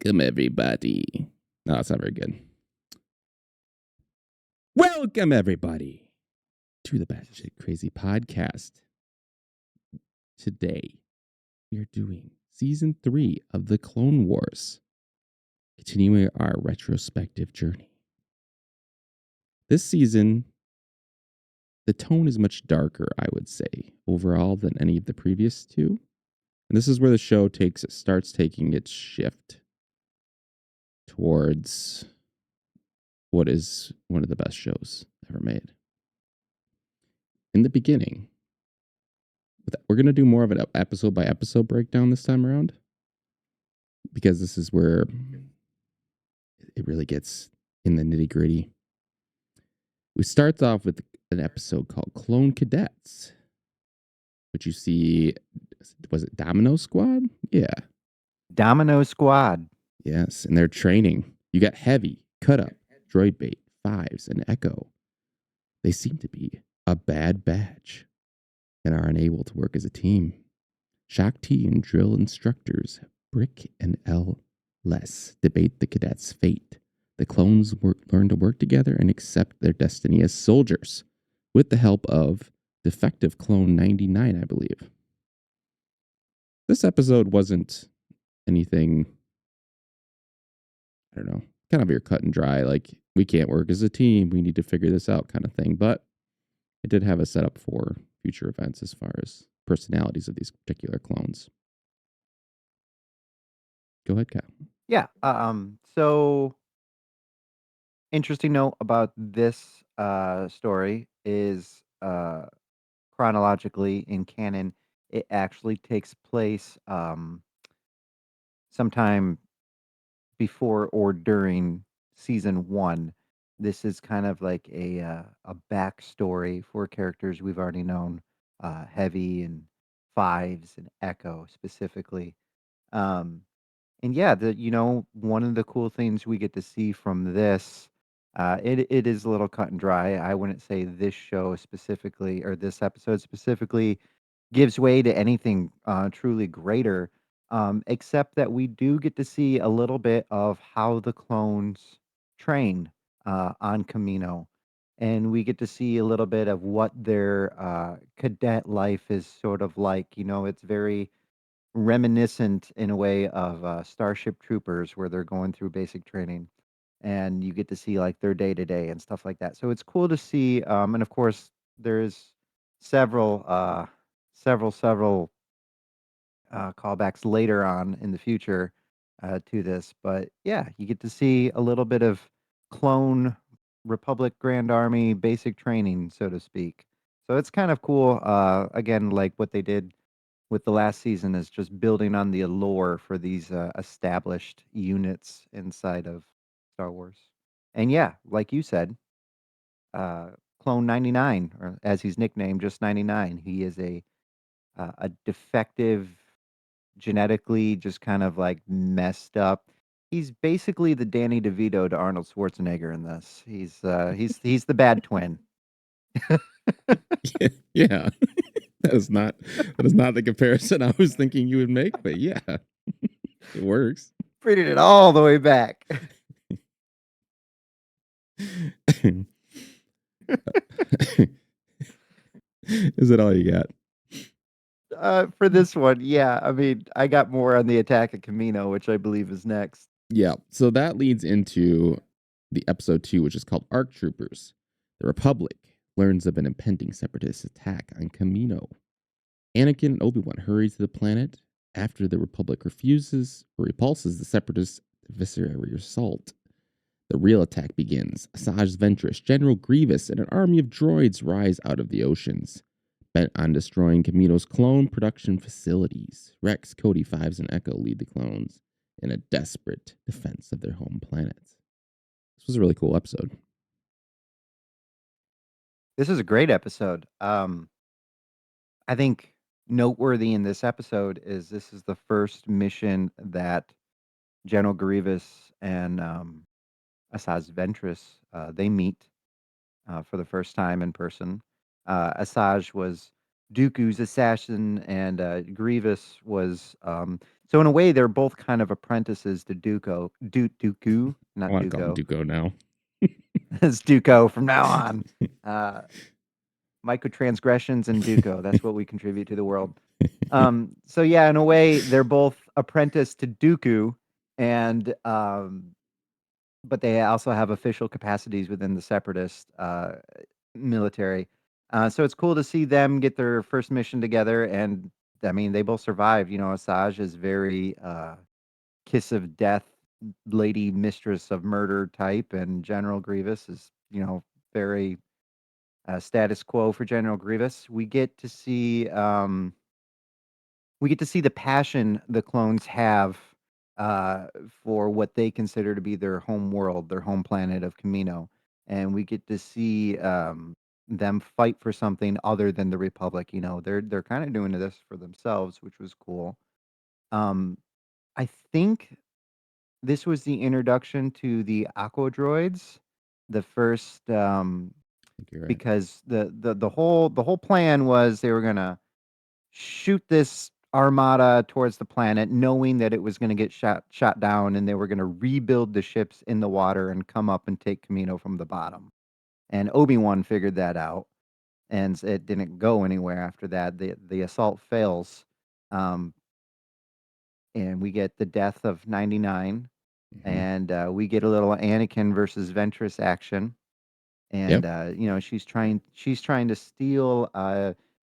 Welcome, everybody. No, that's not very good. Welcome, everybody, to the BatShtCrazy podcast. Today, we are doing season 3 of the Clone Wars, continuing our retrospective journey. This season, the tone is much darker, I would say, overall than any of the previous two. And this is where the show starts taking its shift towards what is one of the best shows ever made. In the beginning, we're going to do more of an episode by episode breakdown this time around, because this is where it really gets in the nitty gritty. We start off with an episode called Clone Cadets, which you see, was it Domino Squad? Yeah. Domino Squad. Yes, and they're training. You got Heavy, Cut Up, Droid Bait, Fives, and Echo. They seem to be a bad batch and are unable to work as a team. Shock T and drill instructors Brick and L. Less debate the cadets' fate. The clones learn to work together and accept their destiny as soldiers, with the help of defective clone 99, I believe. This episode wasn't anything, I don't know, kind of your cut and dry, like, we can't work as a team, we need to figure this out kind of thing. But it did have a setup for future events as far as personalities of these particular clones. Go ahead, Kyle. Yeah. So interesting note about this story is chronologically in canon, it actually takes place sometime before or during season 1. This is kind of like a backstory for characters we've already known, Heavy and Fives and Echo specifically. Um, And yeah, one of the cool things we get to see from this, it is a little cut and dry. I wouldn't say this show specifically or this episode specifically gives way to anything truly greater, except that we do get to see a little bit of how the clones train on Camino. And we get to see a little bit of what their cadet life is sort of like. It's very reminiscent in a way of Starship Troopers, where they're going through basic training, and you get to see like their day to day and stuff like that. So it's cool to see, and of course, there's several, several callbacks later on in the future to this. But yeah, you get to see a little bit of clone Republic Grand Army basic training, so to speak. So it's kind of cool. Again, like what they did with the last season is just building on the allure for these established units inside of Star Wars. And yeah, like you said, Clone 99, or as he's nicknamed, just 99. He is a defective, genetically just kind of like messed up. He's basically the Danny DeVito to Arnold Schwarzenegger in this. He's the bad twin. Yeah. That is not the comparison I was thinking you would make, but yeah, it works. Bringing it all the way back. Is it all you got? For this one, yeah. I mean, I got more on the Attack of Camino, which I believe is next. Yeah. So that leads into the episode 2, which is called Arc Troopers. The Republic learns of an impending separatist attack on Camino. Anakin and Obi-Wan hurry to the planet after the Republic repulses the separatist visceral assault. The real attack begins. Asajj Ventress, General Grievous, and an army of droids rise out of the oceans, bent on destroying Camino's clone production facilities. Rex, Cody, Fives, and Echo lead the clones in a desperate defense of their home planet. This was a really cool episode. This is a great episode. I think noteworthy in this episode is this is the first mission that General Grievous and Asajj Ventress they meet for the first time in person. Asajj was Dooku's assassin, and Grievous was. So in a way, they're both kind of apprentices to Dooku, I not want to call him Dooku. Duco now. It's Dooku from now on. Uh, Microtransgressions and Dooku. That's what we contribute to the world. So yeah, in a way, they're both apprentice to Dooku, and but they also have official capacities within the Separatist military. So it's cool to see them get their first mission together, and I mean, they both survived. You know, Asajj is very kiss of death, lady mistress of murder type, and General Grievous is, very status quo for General Grievous. We get to see the passion the clones have for what they consider to be their home world, their home planet of Camino, and we get to see them fight for something other than the Republic. You know, they're kind of doing this for themselves, which was cool. Um, I think this was the introduction to the Aqua droids, the first, I think you're right. because the whole plan was they were gonna shoot this armada towards the planet, knowing that it was going to get shot down, and they were going to rebuild the ships in the water and come up and take Camino from the bottom. And Obi-Wan figured that out, and it didn't go anywhere after that. The assault fails, um, and we get the death of 99, Hmm. and we get a little Anakin versus Ventress action. And Yep. she's trying to steal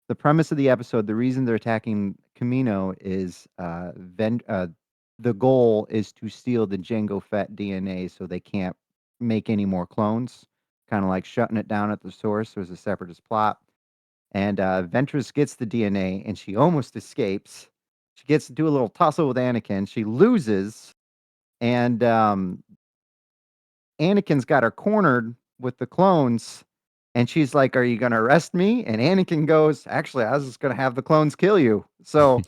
the premise of the episode. The reason they're attacking Camino is the goal is to steal the Jango Fett DNA so they can't make any more clones, kind of like shutting it down at the source. There's a separatist plot, and Ventress gets the DNA, and she almost escapes. She gets to do a little tussle with Anakin. She loses, and Anakin's got her cornered with the clones, and she's like, "Are you gonna arrest me?" And Anakin goes, "Actually, I was just gonna have the clones kill you." So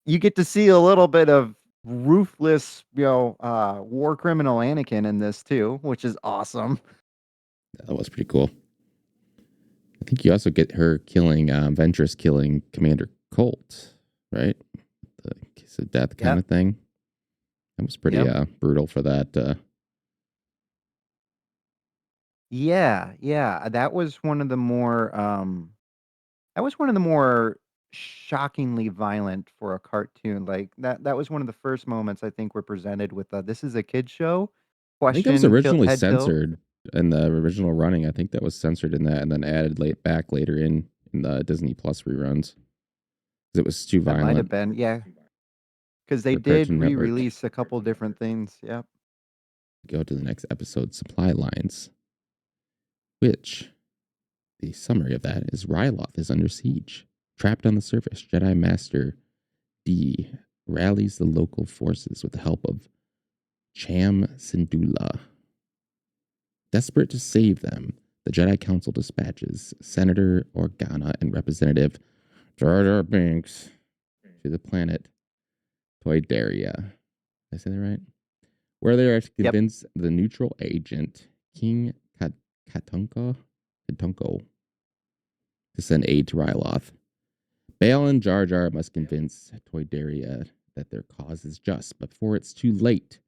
you get to see a little bit of ruthless, war criminal Anakin in this too, which is awesome. That was pretty cool. I think you also get her killing, Ventress killing Commander Colt, right? The kiss of death kind Yep. of thing. That was pretty Yep. brutal for that. Yeah, yeah. That was one of the more shockingly violent for a cartoon. Like that was one of the first moments I think we're presented with this is a kid show. I think that was Question kill originally head kill. censored in the original running. I think that was censored in that, and then added back later in the Disney Plus reruns because it was too That might have violent been, yeah, because they for did Cartoon Network. re-release a couple different things. Yep. Go to the next episode, Supply Lines, which the summary of that is Ryloth is under siege. Trapped on the surface, Jedi Master D rallies the local forces with the help of Cham Syndulla. Desperate to save them, the Jedi Council dispatches Senator Organa and Representative Jar Jar Binks to the planet Toydaria. Did I say that right? Where they are to Yep. convince the neutral agent, King Katunko, to send aid to Ryloth. Bale and Jar Jar must convince Toydaria that their cause is just, but before it's too late,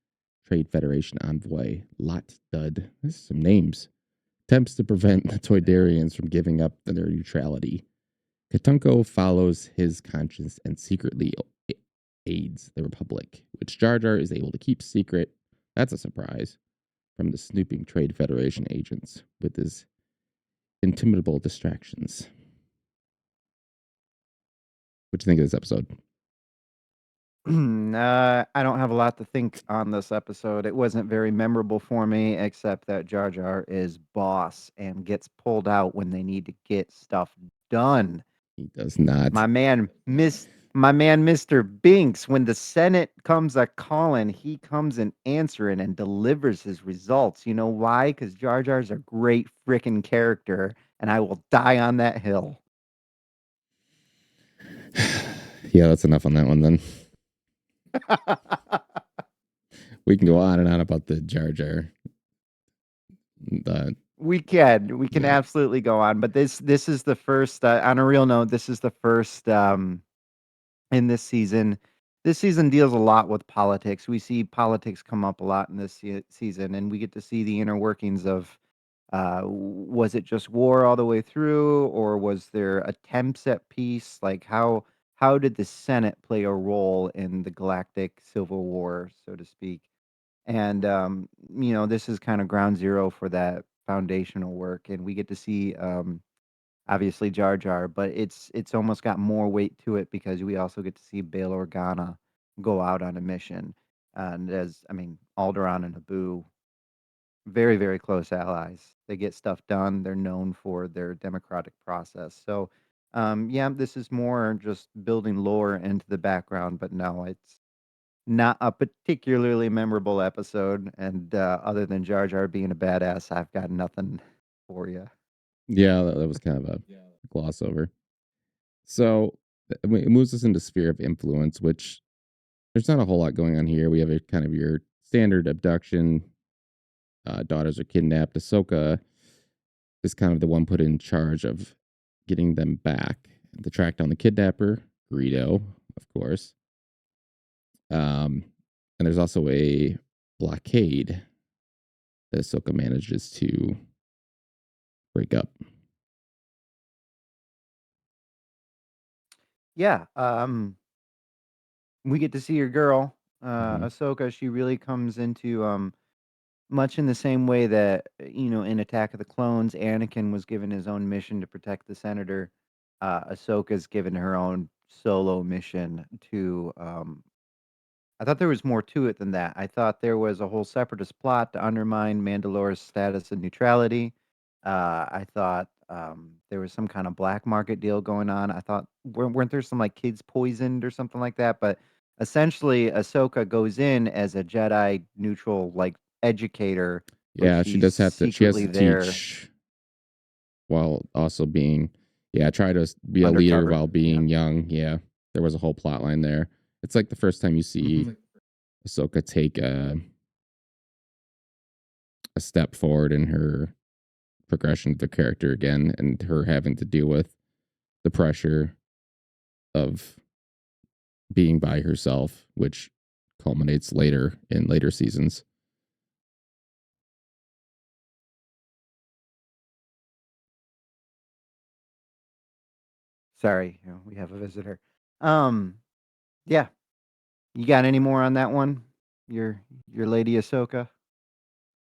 Trade Federation envoy Lot Dud, this is some names, attempts to prevent the Toydarians from giving up their neutrality. Katunko follows his conscience and secretly aids the Republic, which Jar Jar is able to keep secret. That's a surprise from the snooping Trade Federation agents with his intimidable distractions. What do you think of this episode? I don't have a lot to think on this episode. It wasn't very memorable for me, except that Jar Jar is boss and gets pulled out when they need to get stuff done. He does not. My man, Mr. Binks, when the Senate comes a calling, he comes and answering and delivers his results. You know why? Because Jar Jar's a great freaking character, and I will die on that hill. Yeah, that's enough on that one then. We can go on and on about the Jar Jar, the We can Yeah. absolutely go on, but this is the first, on a real note, this is the first, in this season. This season deals a lot with politics. We see politics come up a lot in this season, and we get to see the inner workings of, was it just war all the way through, or was there attempts at peace? Like how did the Senate play a role in the galactic civil war, so to speak? And this is kind of ground zero for that foundational work, and we get to see obviously Jar Jar, but it's almost got more weight to it because we also get to see Bail Organa go out on a mission. And as I mean, Alderaan and Naboo, very, very close allies. They get stuff done. They're known for their democratic process. So, yeah, this is more just building lore into the background, but no, it's not a particularly memorable episode. And other than Jar Jar being a badass, I've got nothing for you. Yeah, that was kind of a gloss over. So it moves us into sphere of influence, which there's not a whole lot going on here. We have a kind of your standard abduction. Daughters are kidnapped. Ahsoka is kind of the one put in charge of getting them back to track down the kidnapper, Greedo, of course. And there's also a blockade that Ahsoka manages to break up. Yeah, we get to see your girl, Mhm. Ahsoka. She really comes into much in the same way that in Attack of the Clones, Anakin was given his own mission to protect the Senator. Ahsoka's given her own solo mission to I thought there was more to it than that. I thought there was a whole separatist plot to undermine Mandalore's status of neutrality. I thought there was some kind of black market deal going on. I thought weren't there some like kids poisoned or something like that? But essentially, Ahsoka goes in as a Jedi neutral like educator, but Yeah, she she's does have to. She has secretly to there teach while also being, yeah, try to be a leader undercover. while Yeah. being young. Yeah, there was a whole plot line there. It's like the first time you Hmm. see Ahsoka take a step forward in her progression of the character again, and her having to deal with the pressure of being by herself, which culminates later in later seasons. Sorry, we have a visitor. Um, yeah. You got any more on that one? Your lady Ahsoka?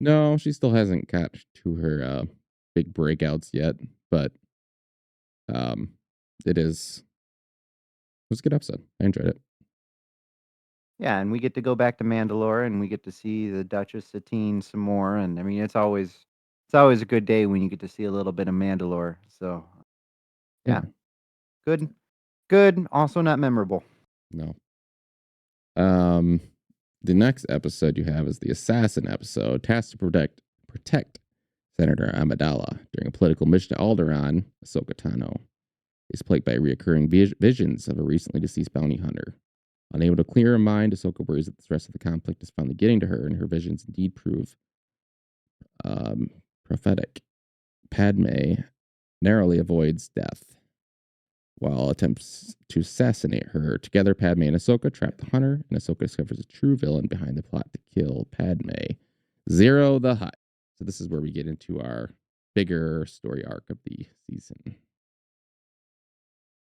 No, she still hasn't got to her big breakouts yet, but um, it was a good episode. I enjoyed it. Yeah, and we get to go back to Mandalore, and we get to see the Duchess Satine some more, and I mean, it's always a good day when you get to see a little bit of Mandalore. So, Yeah, yeah, good, good. Also not memorable. no. Um, the next episode you have is the assassin episode, tasked to protect Senator Amidala during a political mission to Alderaan. Ahsoka Tano is plagued by reoccurring visions of a recently deceased bounty hunter. Unable to clear her mind, Ahsoka worries that the stress of the conflict is finally getting to her, and her visions indeed prove prophetic. Padme narrowly avoids death while attempts to assassinate her. Together, Padme and Ahsoka trap the hunter, and Ahsoka discovers a true villain behind the plot to kill Padme. Zero the Hutt. So this is where we get into our bigger story arc of the season.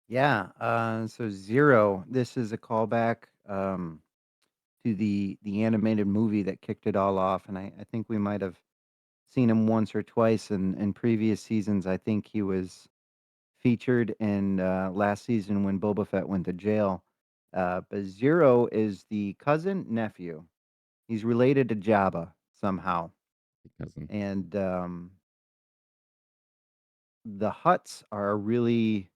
Yeah. So Zero. This is a callback to the animated movie that kicked it all off, and I think we might have seen him once or twice in previous seasons. I think he was featured in last season when Boba Fett went to jail. But Zero is the cousin nephew. He's related to Jabba somehow, Cousin. and the Huts are a really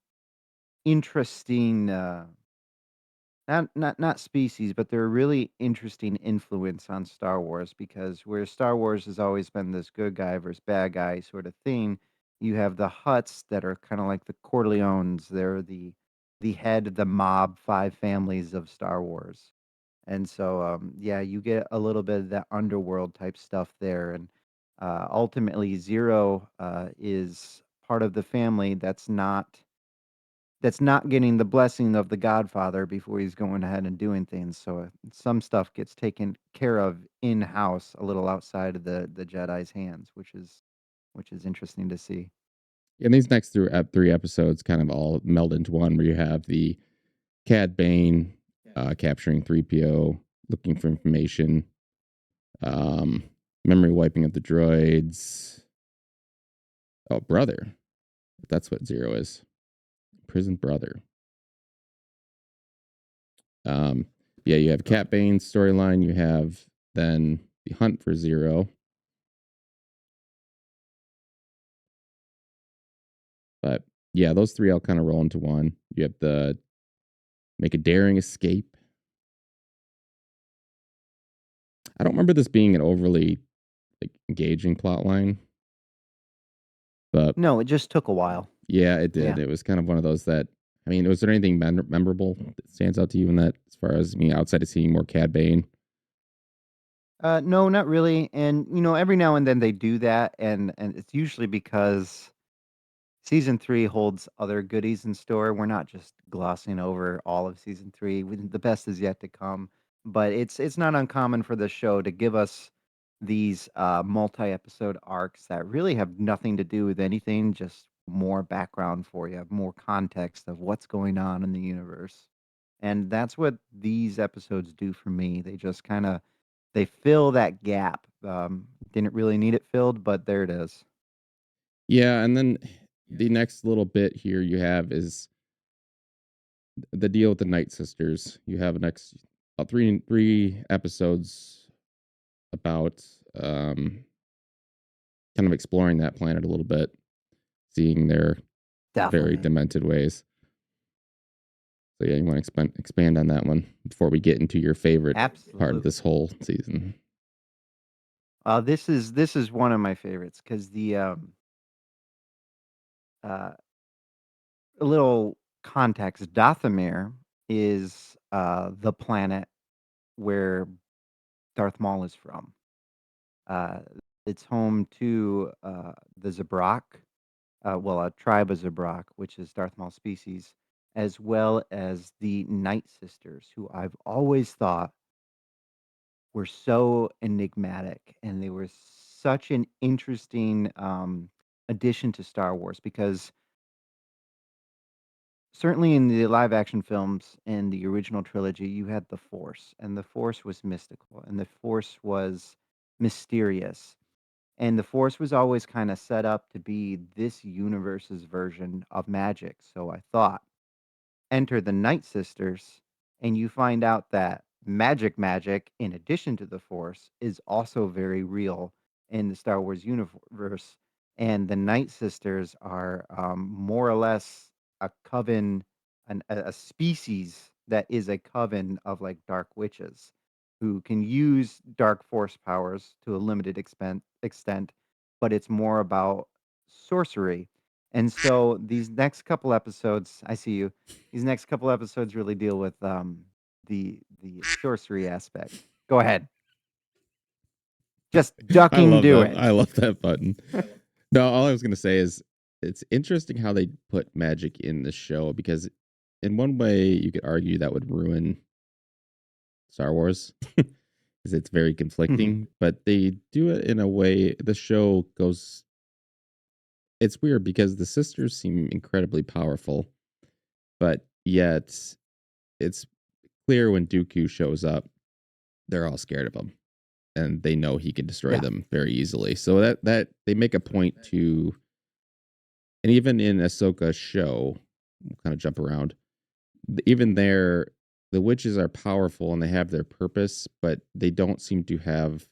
interesting. Not species, but they're a really interesting influence on Star Wars because where Star Wars has always been this good guy versus bad guy sort of thing, you have the Huts that are kind of like the Corleones. They're the head of the mob five families of Star Wars. And so yeah, you get a little bit of that underworld type stuff there. And Ultimately, Zero is part of the family that's not getting the blessing of the Godfather before he's going ahead and doing things. So some stuff gets taken care of in house, a little outside of the Jedi's hands, which is interesting to see. And these next three episodes kind of all meld into one, where you have the Cad Bane capturing 3PO, looking for information, um, memory wiping of the droids. Oh, brother. That's what Zero is. Prison brother. Um, yeah, you have Cat Bane's storyline. You have then the hunt for Zero. But yeah, those three all kind of roll into one. You have the make a daring escape. I don't remember this being an overly engaging plot line, but No, it just took a while. yeah, it did. Yeah. It was kind of one of those that, I mean, was there anything memorable that stands out to you in that, as far as me outside of seeing more Cad Bane? No, not really. And every now and then they do that, and it's usually because season 3 holds other goodies in store. We're not just glossing over all of season 3. The best is yet to come, but it's not uncommon for the show to give us these multi-episode arcs that really have nothing to do with anything, just more background for you, more context of what's going on in the universe. And that's what these episodes do for me. They just kind of they fill that gap. Didn't really need it filled, but there it is. Yeah, and then the next little bit here you have is the deal with the Night Sisters. You have next three episodes about kind of exploring that planet a little bit, seeing their very Definitely. demented ways. So yeah, you want to expand on that one before we get into your favorite part of Absolutely. this whole season. This is one of my favorites because uh, a little context. Dathomir is the planet where Darth Maul is from. Uh, it's home to the Zabrak, well, a tribe of Zabrak, which is Darth Maul's species, as well as the Night Sisters, who I've always thought were so enigmatic, and they were such an interesting addition to Star Wars because certainly in the live action films and the original trilogy, you had the Force, and the Force was mystical, and the Force was mysterious. And the Force was always kind of set up to be this universe's version of magic. So I thought enter the Night Sisters, and you find out that magic, in addition to the Force, is also very real in the Star Wars universe. And the Night Sisters are more or less a coven, a species that is a coven of like dark witches who can use dark force powers to a limited extent, but it's more about sorcery. And so these next couple episodes, I see you, these next couple episodes really deal with the sorcery aspect. Go ahead. Just I ducking love do that. it. I love that button. No, all I was gonna say is it's interesting how they put magic in the show, because in one way you could argue that would ruin Star Wars because it's very Mhm. conflicting, but they do it in a way the show goes, it's weird because the sisters seem incredibly powerful, but yet it's clear when Dooku shows up, they're all scared of him and they know he can destroy Yeah. them very easily. So that they make a point to, and even in Ahsoka's show, we'll kind of jump around. Even there, the witches are powerful and they have their purpose, but they don't seem to have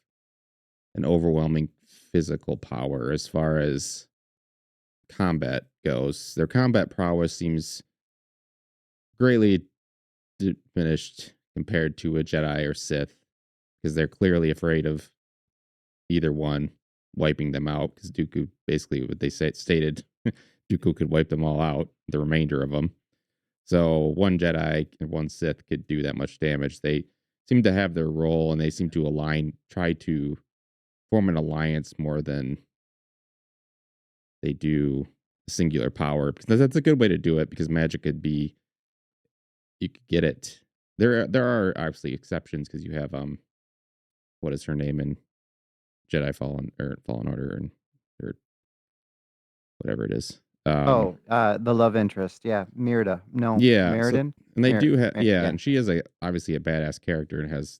an overwhelming physical power as far as combat goes. Their combat prowess seems greatly diminished compared to a Jedi or Sith, because they're clearly afraid of either one wiping them out. Because Dooku, basically, what they stated, Dooku could wipe them all out, the remainder of them. So one Jedi and one Sith could do that much damage. They seem to have their role, and they seem to align, try to form an alliance more than they do singular power. Because that's a good way to do it. Because magic could be you could get it. There are obviously exceptions because you have what is her name in Jedi Fallen or Fallen Order and or whatever it is. Oh, the love interest. Yeah, Mirda. No, Yeah. So Meriden. and they do have yeah, Yeah, and she is a obviously a badass character and has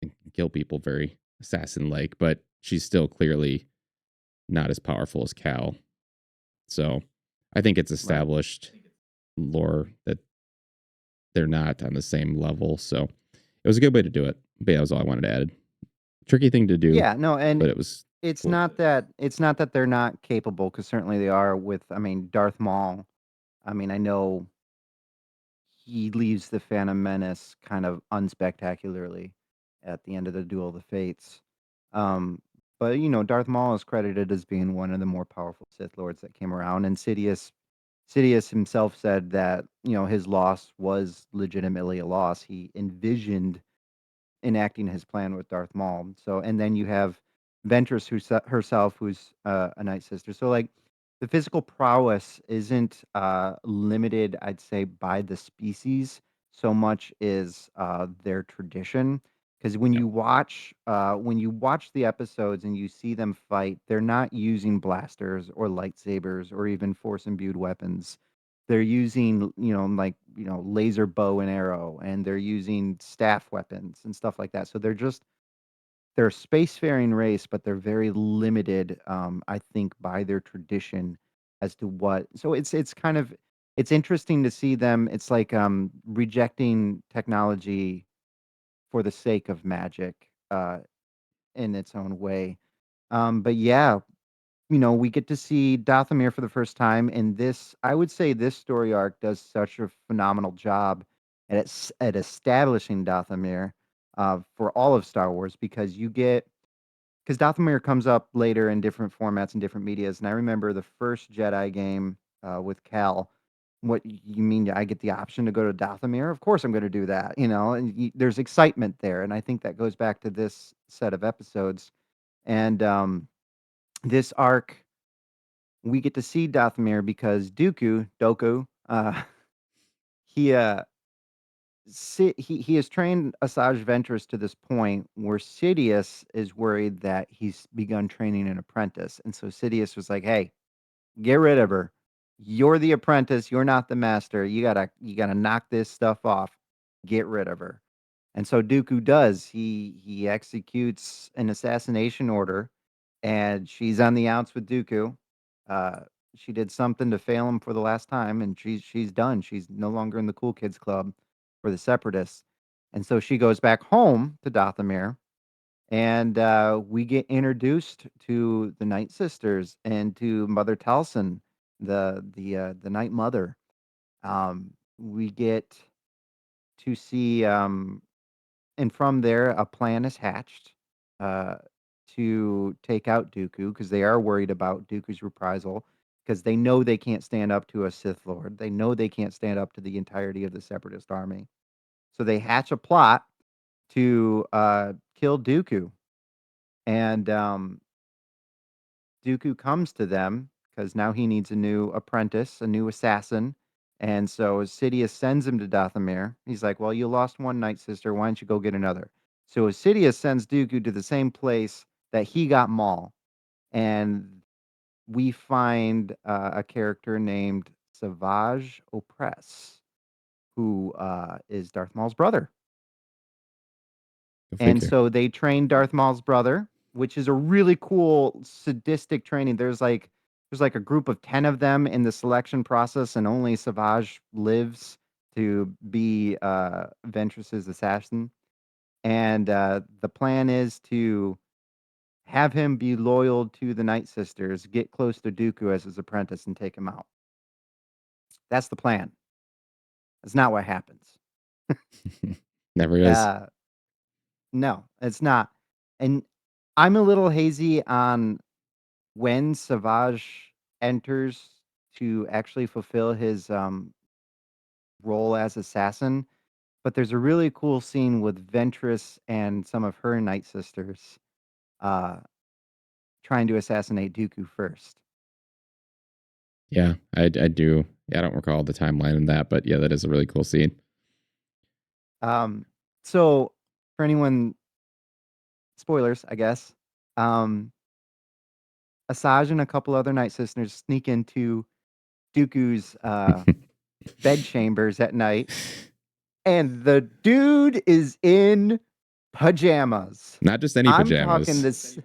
and can kill people very assassin like, but she's still clearly not as powerful as Cal. So I think it's right. established lore that they're not on the same level. So it was a good way to do it. But yeah, that was all I wanted to add. Tricky thing to do, Yeah, no, and but it was it's cool. not that they're not capable, because certainly they are. With, I mean, Darth Maul. I mean, I know he leaves the Phantom Menace kind of unspectacularly at the end of the Duel of the Fates. Um, but Darth Maul is credited as being one of the more powerful Sith Lords that came around, and Sidious himself said that his loss was legitimately a loss. He envisioned enacting his plan with Darth Maul. So, and then you have Ventress herself, who's a Night Sister. So, like, the physical prowess isn't limited, I'd say, by the species so much is their tradition. Because Yep. when you watch the episodes and you see them fight, they're not using blasters or lightsabers or even force imbued weapons. They're using, like, laser bow and arrow, and they're using staff weapons and stuff like that. So they're a spacefaring race, but they're very limited, I think, by their tradition as to what. So it's kind of it's interesting to see them. It's like rejecting technology for the sake of magic, in its own way. But yeah, we get to see Dathomir for the first time, and this I would say this story arc does such a phenomenal job at establishing Dathomir for all of Star Wars, because Dathomir comes up later in different formats and different medias, and I remember the first Jedi game with Cal. What you mean? I get the option to go to Dathomir? Of course, I'm going to do that. And there's excitement there, and I think that goes back to this set of episodes. And this arc, we get to see Dathomir because Doku, he he has trained Asajj Ventress to this point where Sidious is worried that he's begun training an apprentice, and so Sidious was like, "Hey, get rid of her. You're the apprentice. You're not the master. You gotta knock this stuff off. Get rid of her." And so Dooku does. He executes an assassination order, and she's on the outs with Dooku. Uh, she did something to fail him for the last time, and she's done. She's no longer in the cool kids club for the Separatists, and so she goes back home to Dathomir, and we get introduced to the Night Sisters and to Mother Talson, the Night Mother. We get to see, and from there, a plan is hatched uh, to take out Dooku, because they are worried about Dooku's reprisal, because they know they can't stand up to a Sith Lord. They know they can't stand up to the entirety of the Separatist army. So they hatch a plot to kill Dooku. And Dooku comes to them because now he needs a new apprentice, a new assassin. And so Sidious sends him to Dathomir. He's like, "Well, you lost one Night Sister. Why don't you go get another?" So Sidious sends Dooku to the same place that he got Maul. And we find a character named Savage Opress, who is Darth Maul's brother. Go And figure. so they train Darth Maul's brother, which is a really cool sadistic training. There's like a group of 10 of them in the selection process, and only Savage lives to be Ventress's assassin. And the plan is to have him be loyal to the Night Sisters, get close to Dooku as his apprentice, and take him out. That's the plan. That's not what happens. Never is. Uh, no, it's not. And I'm a little hazy on when Savage enters to actually fulfill his role as assassin. But there's a really cool scene with Ventress and some of her Night Sisters. trying to assassinate Dooku first. Yeah, I do. Yeah, I don't recall the timeline in that, but yeah, that is a really cool scene. So for anyone, spoilers, I guess. Um, Asajj and a couple other Night Sisters sneak into Dooku's bed chambers at night, and the dude is in pajamas. Not just any I'm talking pajamas. this.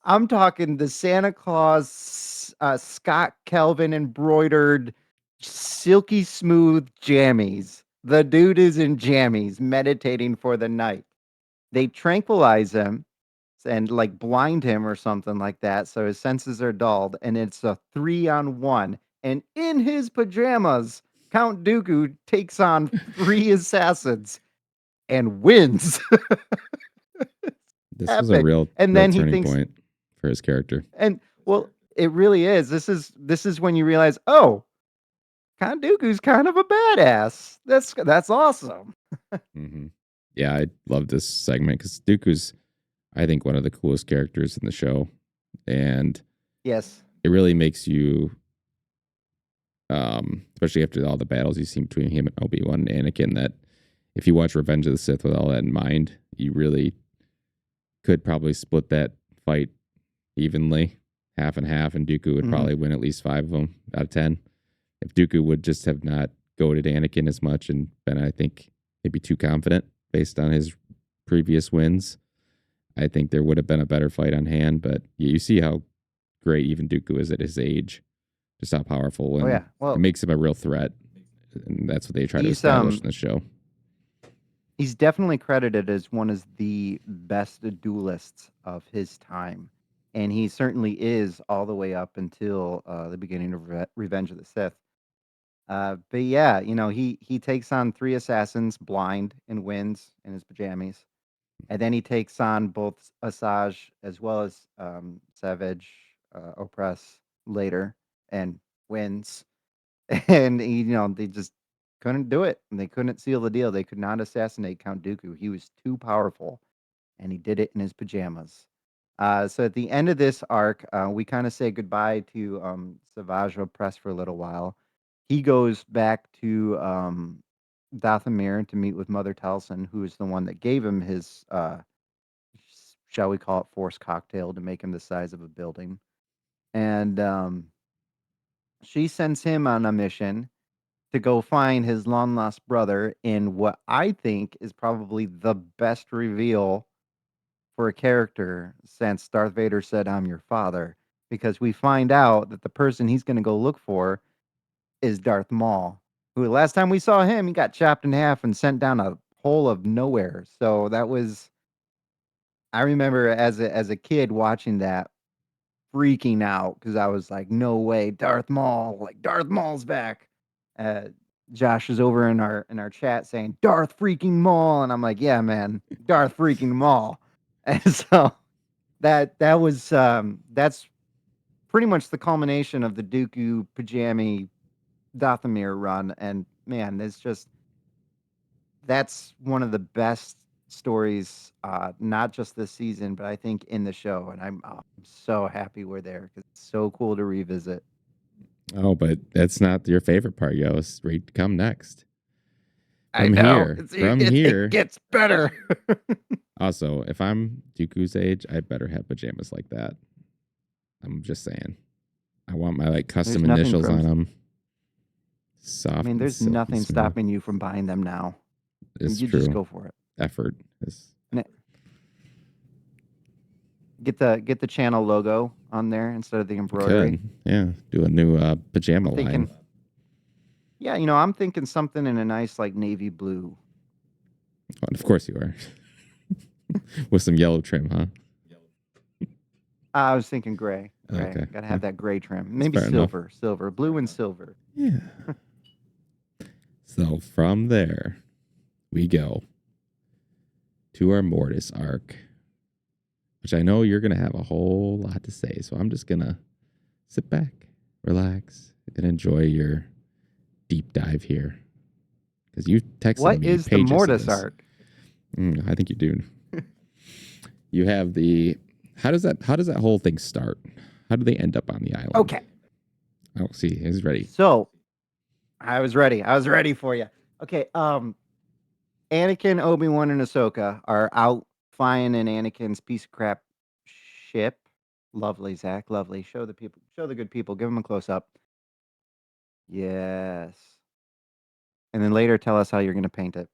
I'm talking the Santa Claus Scott Kelvin embroidered silky smooth jammies. The dude is in jammies meditating for the night. They tranquilize him and like blind him or something like that so his senses are dulled, and it's a 3-on-1. And in his pajamas, Count Dooku takes on 3 assassins and wins. This was a Epic. And real then he turning thinks, point for his character. and well, it really is. This is when you realize, oh, Count Dooku's kind of a badass. That's awesome. Mm-hmm. Yeah, I love this segment because Dooku's, I think, one of the coolest characters in the show, and Yes. it really makes you, especially after all the battles you see between him and Obi-Wan and Anakin, that if you watch Revenge of the Sith with all that in mind, you really could probably split that fight evenly, half and half, and Dooku would probably win at least 5 of them out of 10. If Dooku would just have not goaded Anakin as much and been, I think, maybe too confident based on his previous wins, I think there would have been a better fight on hand. But you see how great even Dooku is at his age, just how powerful, Oh and yeah. it Well, makes him a real threat. And that's what they try to he's establish in the show. he's definitely credited as one of the best duelists of his time, and he certainly is all the way up until the beginning of Revenge of the Sith. But yeah, he takes on 3 assassins blind and wins in his pajamas. And then he takes on both Asajj as well as Savage, Opress later and wins. And they just couldn't do it. And they couldn't seal the deal. They could not assassinate Count Dooku. He was too powerful, and he did it in his pajamas. So at the end of this arc, we kind of say goodbye to Savage Opress for a little while. He goes back to Dathomir to meet with Mother Taliesin, who is the one that gave him his shall we call it, force cocktail to make him the size of a building. And she sends him on a mission to go find his long lost brother in what I think is probably the best reveal for a character since Darth Vader said, "I'm your father." Because we find out that the person he's going to go look for is Darth Maul, who last time we saw him, he got chopped in half and sent down a hole of nowhere. So that was, I remember as a kid watching that, freaking out because I was like, "No way, Darth Maul! Like Darth Maul's back." Uh, Josh is over in our chat saying Darth freaking Maul, and I'm like, "Yeah, man, Darth freaking Maul." And so that was that's pretty much the culmination of the Dooku Pajami Dathomir run, and man, it's just that's one of the best stories, not just this season, but I think in the show. And I'm so happy we're there because it's so cool to revisit. Oh, but that's not your favorite part, yo. It's right to come next. I From know here, it's, from it here. gets better. Also, if I'm Dooku's age, I better have pajamas like that. I'm just saying. I want my like There's custom nothing initials on from. them. I Soft mean, and there's silky nothing smooth. stopping you from buying them now. It's You just true. go for it. Effort is And get the channel logo on there instead of the we could. embroidery. Yeah. Do a new I'm pajama line. thinking, yeah, I'm thinking something in a nice like navy blue. Oh, of course you are. With some yellow trim, huh? I was thinking gray. Gray. Okay. Got to Yeah, have that gray trim. that's Maybe fair enough. silver, blue and silver. Yeah. So from there, we go to our Mortis arc, which I know you're going to have a whole lot to say. So I'm just going to sit back, relax, and enjoy your deep dive here. Because you texted What me is the pages of Mortis this. arc? I think you do. You have the How does that whole thing start? How do they end up on the island? Okay. Oh, see, he's ready. So I was ready. I was ready for you. Okay. Anakin, Obi-Wan, and Ahsoka are out flying in Anakin's piece of crap ship. Lovely, Zach. Lovely. Show the people. Show the good people. Give them a close up. Yes. And then later, tell us how you're going to paint it.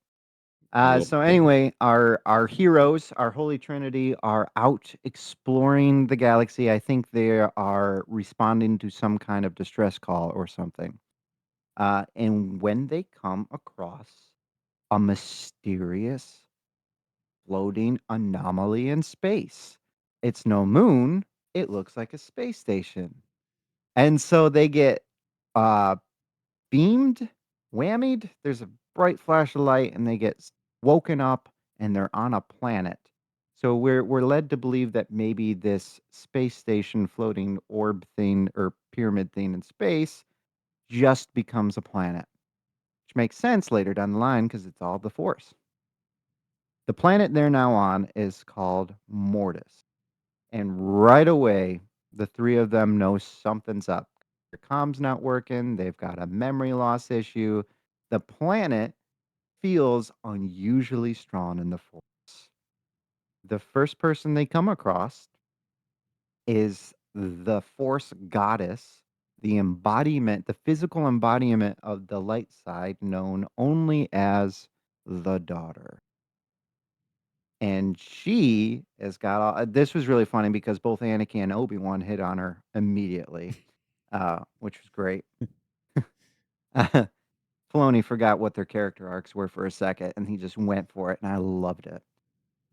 I will So paint it. anyway, our heroes, our Holy Trinity, are out exploring the galaxy. I think they are responding to some kind of distress call or something. And when they come across a mysterious floating anomaly in space, it's no moon. It looks like a space station, and so they get uh, beamed, whammied. There's a bright flash of light, and they get woken up, and they're on a planet. So we're led to believe that maybe this space station floating orb thing or pyramid thing in space just becomes a planet, which makes sense later down the line because it's all the Force. The planet they're now on is called Mortis, and right away the three of them know something's up. Their comms not working. They've got a memory loss issue. The planet feels unusually strong in the Force. The first person they come across is the Force goddess, the embodiment, the physical embodiment of the light side, known only as the daughter. And she has got all, this was really funny because both Anakin and Obi-Wan hit on her immediately, which was great. Filoni forgot what their character arcs were for a second, and he just went for it, and I loved it.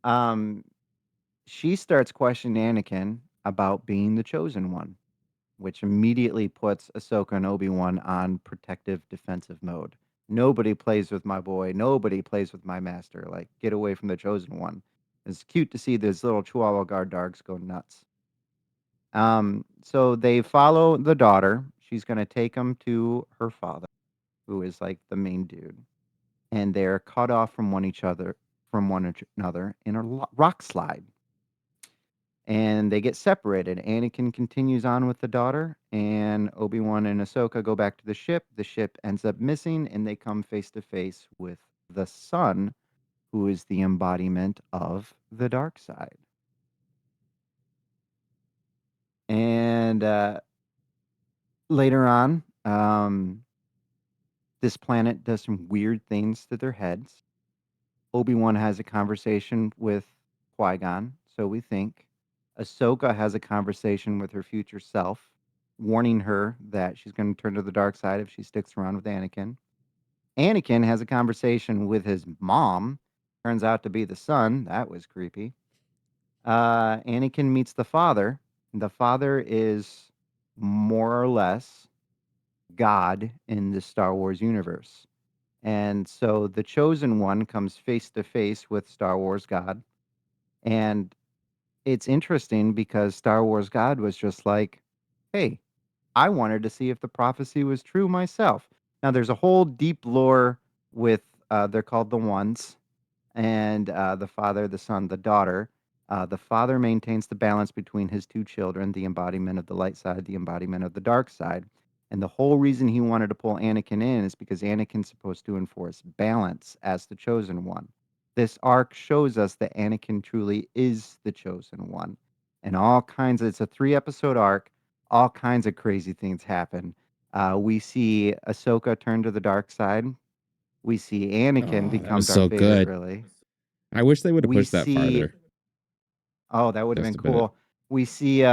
Um, she starts questioning Anakin about being the chosen one, which immediately puts Ahsoka and Obi-Wan on protective defensive mode. Nobody plays with my boy. Nobody plays with my master. Like, get away from the chosen one. It's cute to see these little Chihuahua guard dogs go nuts. So they follow the daughter. She's going to take them to her father, who is like the main dude, and they're cut off from one another in a rock slide, and they get separated. Anakin continues on with the daughter, and Obi-Wan and Ahsoka go back to the ship. The ship ends up missing, and they come face to face with the son, who is the embodiment of the dark side. And later on, this planet does some weird things to their heads. Obi-Wan has a conversation with Qui-Gon, so we think. Ahsoka has a conversation with her future self, warning her that she's going to turn to the dark side if she sticks around with Anakin. Anakin has a conversation with his mom. Turns out to be the son. That was creepy. Anakin meets the father. The father is more or less God in the Star Wars universe. And so the chosen one comes face to face with Star Wars God. And it's interesting because Star Wars God was just like, hey, I wanted to see if the prophecy was true myself. Now, there's a whole deep lore with, they're called the Ones, and the father, the son, the daughter. The father maintains the balance between his two children, the embodiment of the light side, the embodiment of the dark side. And the whole reason he wanted to pull Anakin in is because Anakin's supposed to enforce balance as the chosen one. This arc shows us that Anakin truly is the chosen one. And all kinds of, it's a 3 episode arc, all kinds of crazy things happen. We see Ahsoka turn to the dark side. We see Anakin Oh, that become was Darth so Vader, good. really. I wish they would have We pushed that see farther. oh, that would have been Just a bit. cool. We see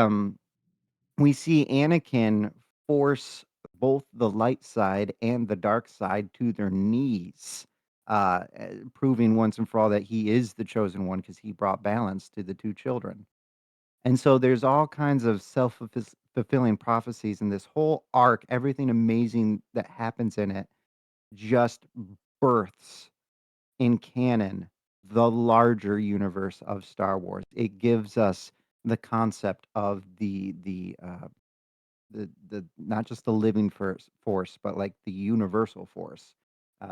we see Anakin force both the light side and the dark side to their knees, proving once and for all that he is the chosen one because he brought balance to the two children. And so there's all kinds of self-fulfilling prophecies in this whole arc. Everything amazing that happens in it just births in canon the larger universe of Star Wars. It gives us the concept of the not just the living force, but like the universal force,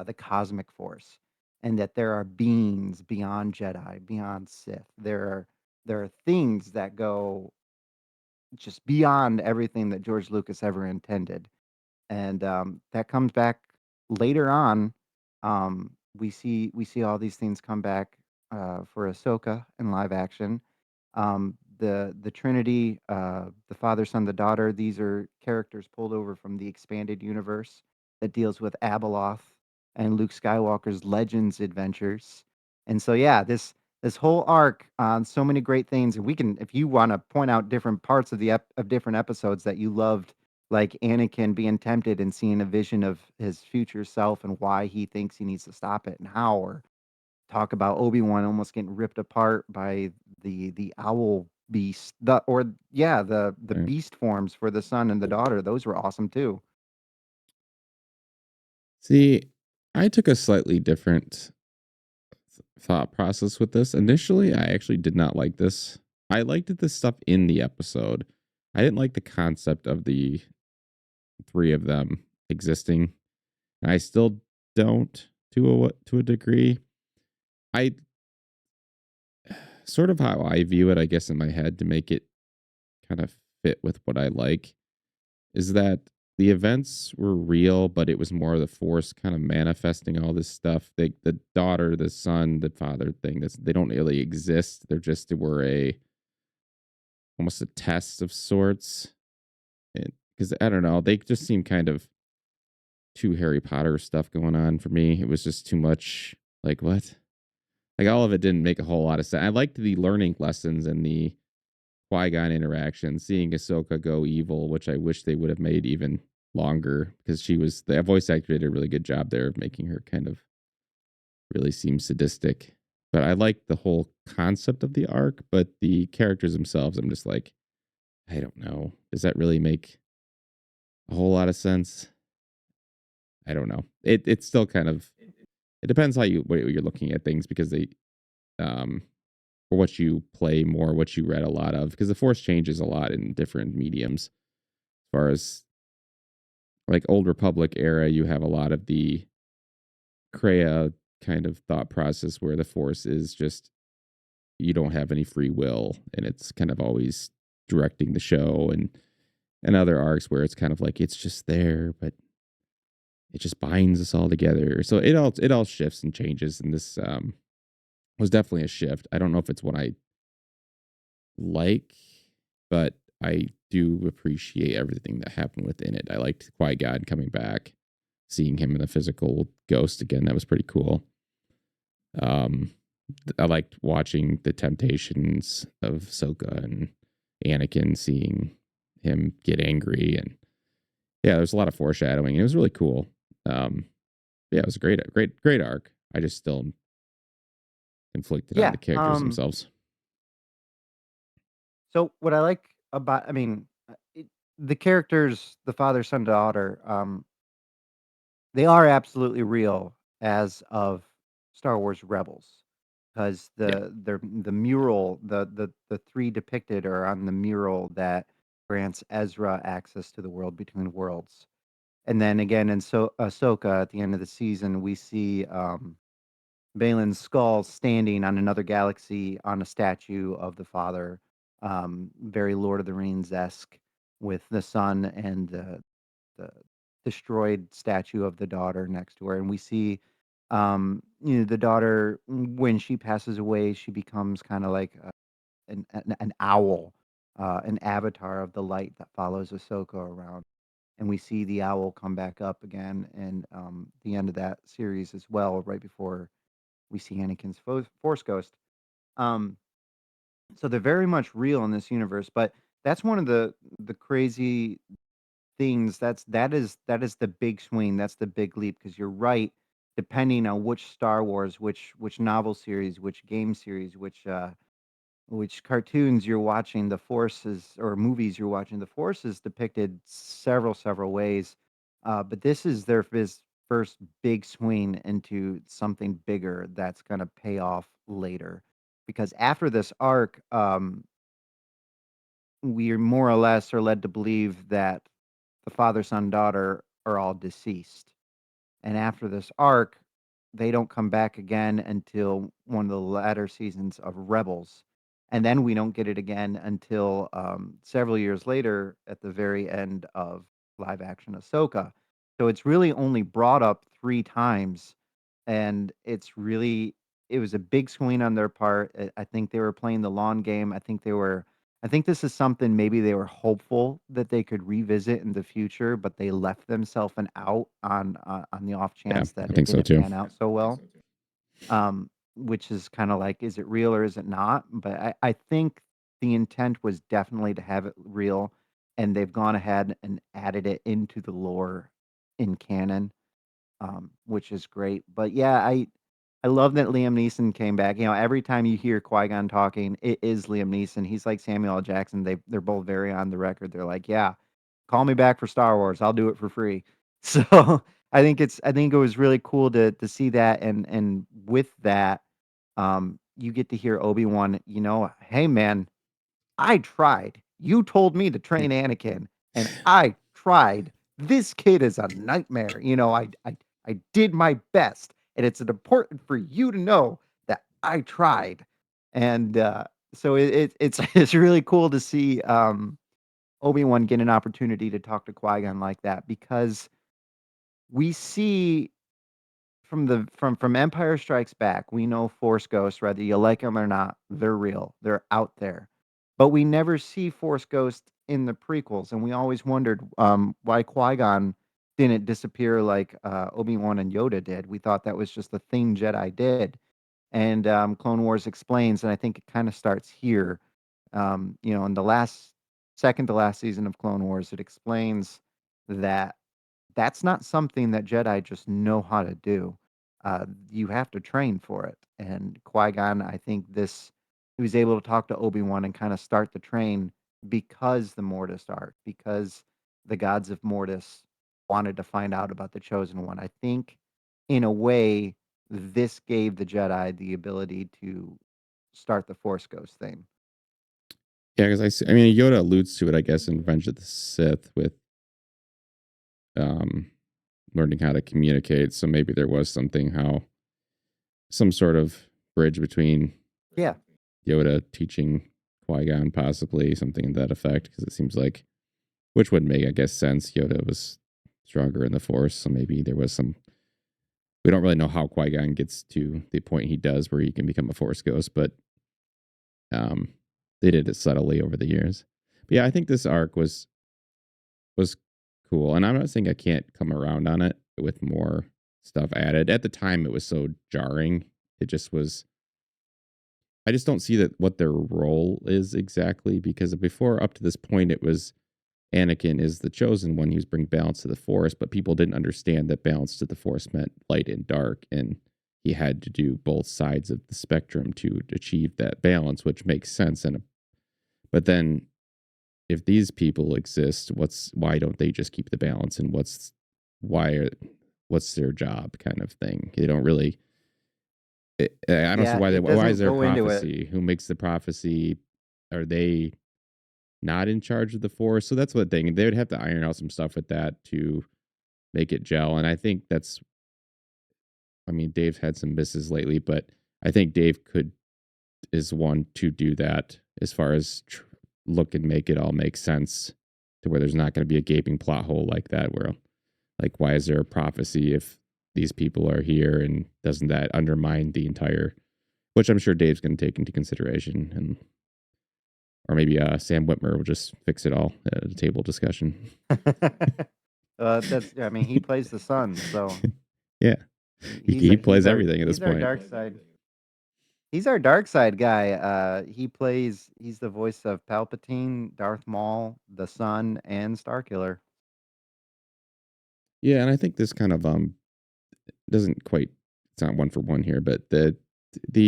the cosmic force, and that there are beings beyond Jedi, beyond Sith. there are things that go just beyond everything that George Lucas ever intended. And that comes back later on. We see all these things come back for Ahsoka in live action. The Trinity, the Father, Son, the Daughter. These are characters pulled over from the expanded universe that deals with Abeloth and Luke Skywalker's Legends adventures. And so, yeah, this whole arc on so many great things. And we can, if you want to point out different parts of of different episodes that you loved, like Anakin being tempted and seeing a vision of his future self and why he thinks he needs to stop it and how, or talk about Obi-Wan almost getting ripped apart by the owl beast, the Right. beast forms for the son and the daughter. Those were awesome too. See, I took a slightly different thought process with this. Initially, I actually did not like this. I liked the stuff in the episode. I didn't like the concept of the three of them existing. And I still don't to a degree. I sort of how I view it, I guess, in my head to make it kind of fit with what I like is that the events were real, but it was more the force kind of manifesting all this stuff. The daughter, the son, the father thing. They don't really exist. They were a almost a test of sorts. Because I don't know, they just seem kind of too Harry Potter stuff going on for me. It was just too much. Like what? Like all of it didn't make a whole lot of sense. I liked the learning lessons and the Qui-Gon interaction, seeing Ahsoka go evil, which I wish they would have made even longer because the voice actor did a really good job there of making her kind of really seem sadistic. But I like the whole concept of the arc, but the characters themselves, I'm just like, I don't know. Does that really make a whole lot of sense? I don't know. It's still kind of it depends how what you're looking at things because they um or what you play more, what you read a lot of, because the force changes a lot in different mediums. As far as like old Republic era, you have a lot of the Kreia kind of thought process where the force is just you don't have any free will, and it's kind of always directing the show, and other arcs where it's kind of like it's just there, but it just binds us all together. So it all shifts and changes, and this was definitely a shift. I don't know if it's what I like, but I do appreciate everything that happened within it. I liked Qui Gon coming back, seeing him in a physical ghost again. That was pretty cool. Um, I liked watching the temptations of Ahsoka and Anakin, seeing him get angry, and yeah, there's a lot of foreshadowing. And it was really cool. Um, yeah, it was a great arc. I just still am conflicted on Yeah. the characters themselves. So what I like about, I mean, the characters, the father, son, daughter, they are absolutely real as of Star Wars Rebels, because Yeah, the mural, the three depicted are on the mural that grants Ezra access to the world between worlds. And then again in Ahsoka at the end of the season, we see Balin's skull standing on another galaxy on a statue of the father, very Lord of the Rings esque, with the son and the destroyed statue of the daughter next to her. And we see, the daughter when she passes away, she becomes kind of like an owl, an avatar of the light that follows Ahsoka around. And we see the owl come back up again in the end of that series as well, right before we see Anakin's Force Ghost. Um, so they're very much real in this universe, but that's one of the crazy things. That is the big swing. That's the big leap because you're right. Depending on which Star Wars, which novel series, which game series, which cartoons you're watching, the forces or movies you're watching, the force is depicted several ways. But this is their first big swing into something bigger that's going to pay off later. Because after this arc, we more or less are led to believe that the father, son, daughter are all deceased. And after this arc, they don't come back again until one of the latter seasons of Rebels. and then we don't get it again until several years later at the very end of live action Ahsoka. So it's really only brought up 3 times, and it was a big swing on their part. I think they were playing the long game. I think this is something maybe they were hopeful that they could revisit in the future, but they left themselves an out on the off Yeah, chance that I it think so didn't too. pan out so well. Which is kind of like, is it real or is it not? But I think the intent was definitely to have it real, and they've gone ahead and added it into the lore in canon, which is great. But yeah, I love that Liam Neeson came back. You know, every time you hear Qui-Gon talking, it is Liam Neeson. He's like Samuel L. Jackson. They're both very on the record. They're like, yeah, call me back for Star Wars. I'll do it for free. So I think it was really cool to see that, and with that, you get to hear Obi-Wan, hey man, I tried. You told me to train Anakin, and I tried. This kid is a nightmare. I did my best, and it's important for you to know that I tried. And so it's it's really cool to see Obi-Wan get an opportunity to talk to Qui-Gon like that, because we see from Empire Strikes Back, we know Force Ghosts, whether you like them or not, they're real. They're out there. But we never see Force Ghosts in the prequels, and we always wondered why Qui-Gon didn't disappear like Obi-Wan and Yoda did. We thought that was just the thing Jedi did. And Clone Wars explains, and I think it kind of starts here. In the last second to last season of Clone Wars, it explains that that's not something that Jedi just know how to do. You have to train for it. And Qui-Gon, I think he was able to talk to Obi-Wan and kind of start the train because the Mortis arc, because the gods of Mortis wanted to find out about the Chosen One. I think, in a way, this gave the Jedi the ability to start the Force Ghost thing. Yeah, because I mean, Yoda alludes to it, I guess, in Revenge of the Sith with um, learning how to communicate. So maybe there was some sort of bridge between Yeah. Yoda teaching Qui-Gon, possibly something to that effect, because it seems like, which would make, I guess, sense. Yoda was stronger in the Force, so maybe there was some. We don't really know how Qui-Gon gets to the point he does where he can become a Force ghost, but um, they did it subtly over the years. But yeah, I think this arc was cool, and I'm not saying I can't come around on it with more stuff added. At the time, it was so jarring. It just was. I just don't see that what their role is exactly, because before, up to this point, it was Anakin is the chosen one. He was bringing balance to the Force, but people didn't understand that balance to the Force meant light and dark, and he had to do both sides of the spectrum to achieve that balance, which makes sense. But then, if these people exist, why don't they just keep the balance? And what's their job, kind of thing? They don't really. I don't see Yeah, why. it Why is doesn't there a go into it. prophecy? Who makes the prophecy? Are they not in charge of the Force? So that's what thing. They would have to iron out some stuff with that to make it gel. And I think that's. I mean, Dave's had some misses lately, but I think Dave could is one to do that as far as look and make it all make sense to where there's not going to be a gaping plot hole like that where like why is there a prophecy if these people are here, and doesn't that undermine the entire, which I'm sure Dave's going to take into consideration, and or maybe Sam Whitmer will just fix it all at a table discussion. I mean, he plays the sun, so Yeah, he plays everything at this he's our point. dark side. He's our dark side guy. He's the voice of Palpatine, Darth Maul, the Sun, and Starkiller. Yeah, and I think this kind of doesn't quite, it's not one for one here, but the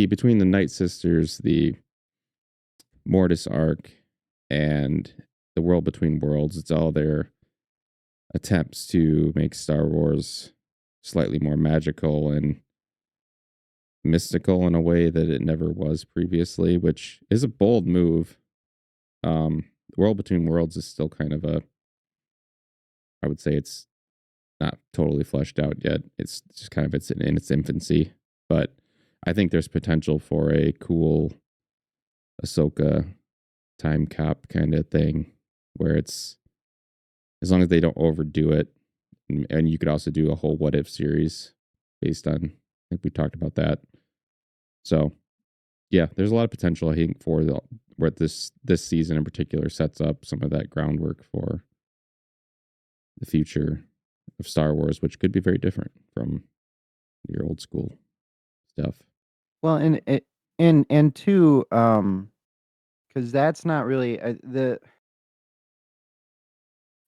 between the Night Sisters, the Mortis arc, and the World Between Worlds, it's all their attempts to make Star Wars slightly more magical and mystical in a way that it never was previously, which is a bold move. The World Between Worlds is still kind of I would say it's not totally fleshed out yet. It's just kind of in, its infancy, but I think there's potential for a cool Ahsoka time cop kind of thing, where it's as long as they don't overdo it, and you could also do a whole what if series based on. I think we talked about that. So yeah, there's a lot of potential I think for the where this season in particular sets up some of that groundwork for the future of Star Wars, which could be very different from your old school stuff. Well, and two, because that's not really the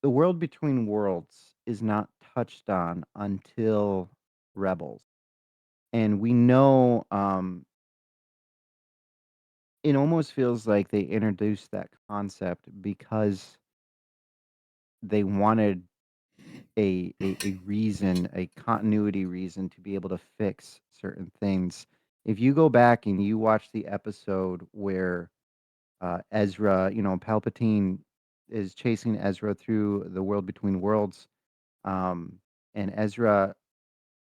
world between worlds is not touched on until Rebels, and we know, it almost feels like they introduced that concept because they wanted a reason, a continuity reason to be able to fix certain things. If you go back and you watch the episode where Ezra, Palpatine is chasing Ezra through the world between worlds, um, and Ezra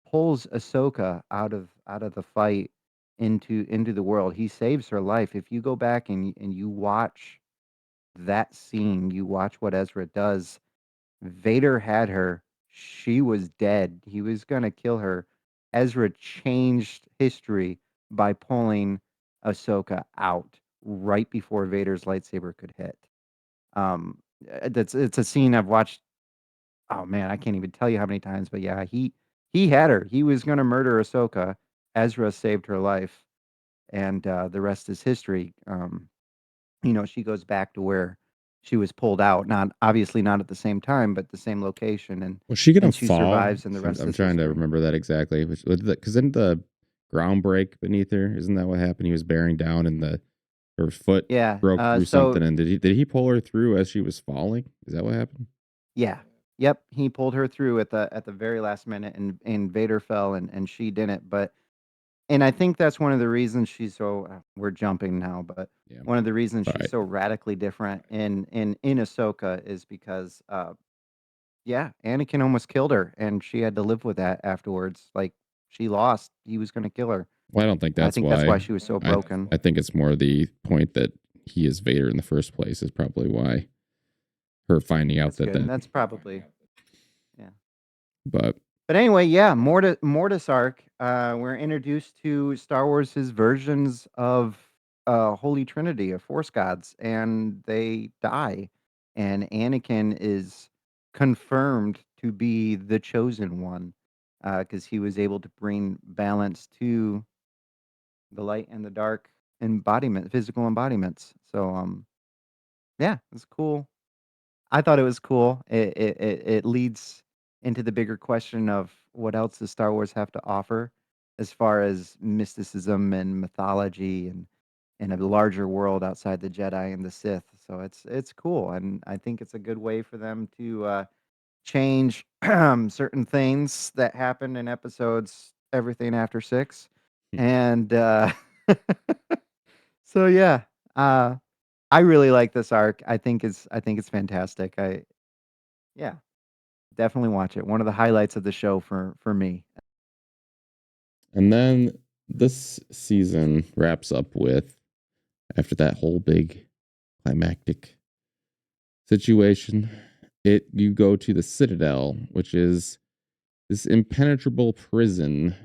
pulls Ahsoka out of the fight into the world. He saves her life. If you go back and you watch that scene, you watch what Ezra does. Vader had her. She was dead. He was gonna kill her. Ezra changed history by pulling Ahsoka out right before Vader's lightsaber could hit. It's a scene I've watched. Oh man, I can't even tell you how many times. But yeah, he had her. He was gonna murder Ahsoka. Ezra saved her life, and the rest is history. She goes back to where she was pulled out. Not obviously not at the same time, but the same location, and Was she gonna and she fall? survives, and the rest I'm is trying to history. remember that exactly. Because didn't the ground break beneath her? Isn't that what happened? He was bearing down, and the her foot Yeah. broke through So something. And did he pull her through as she was falling? Is that what happened? yeah, yep. He pulled her through at the very last minute, and Vader fell, and she didn't. And I think that's one of the reasons she's so. We're jumping now, but Yeah. one of the reasons All she's right. so radically different in Ahsoka is because yeah, Anakin almost killed her, and she had to live with that afterwards. Like, she lost. He was gonna kill her. Well, I don't think I that's think that's why why. she was so I broken. I think it's more the point that he is Vader in the first place is probably why her finding out That's that good. that. That's probably yeah. But But anyway, yeah, Mortis arc. We're introduced to Star Wars's versions of Holy Trinity of Force gods, and they die, and Anakin is confirmed to be the chosen one because he was able to bring balance to the light and the dark physical embodiments. So yeah, it's cool. I thought it was cool. It leads into the bigger question of what else does Star Wars have to offer as far as mysticism and mythology and a larger world outside the Jedi and the Sith. So it's cool, and I think it's a good way for them to change certain things that happened in episodes, everything after six, and so yeah, uh, I really like this arc. I think it's fantastic. Yeah, definitely watch it. One of the highlights of the show for me. and then this season wraps up with after that whole big climactic situation, you go to the Citadel, which is this impenetrable prison,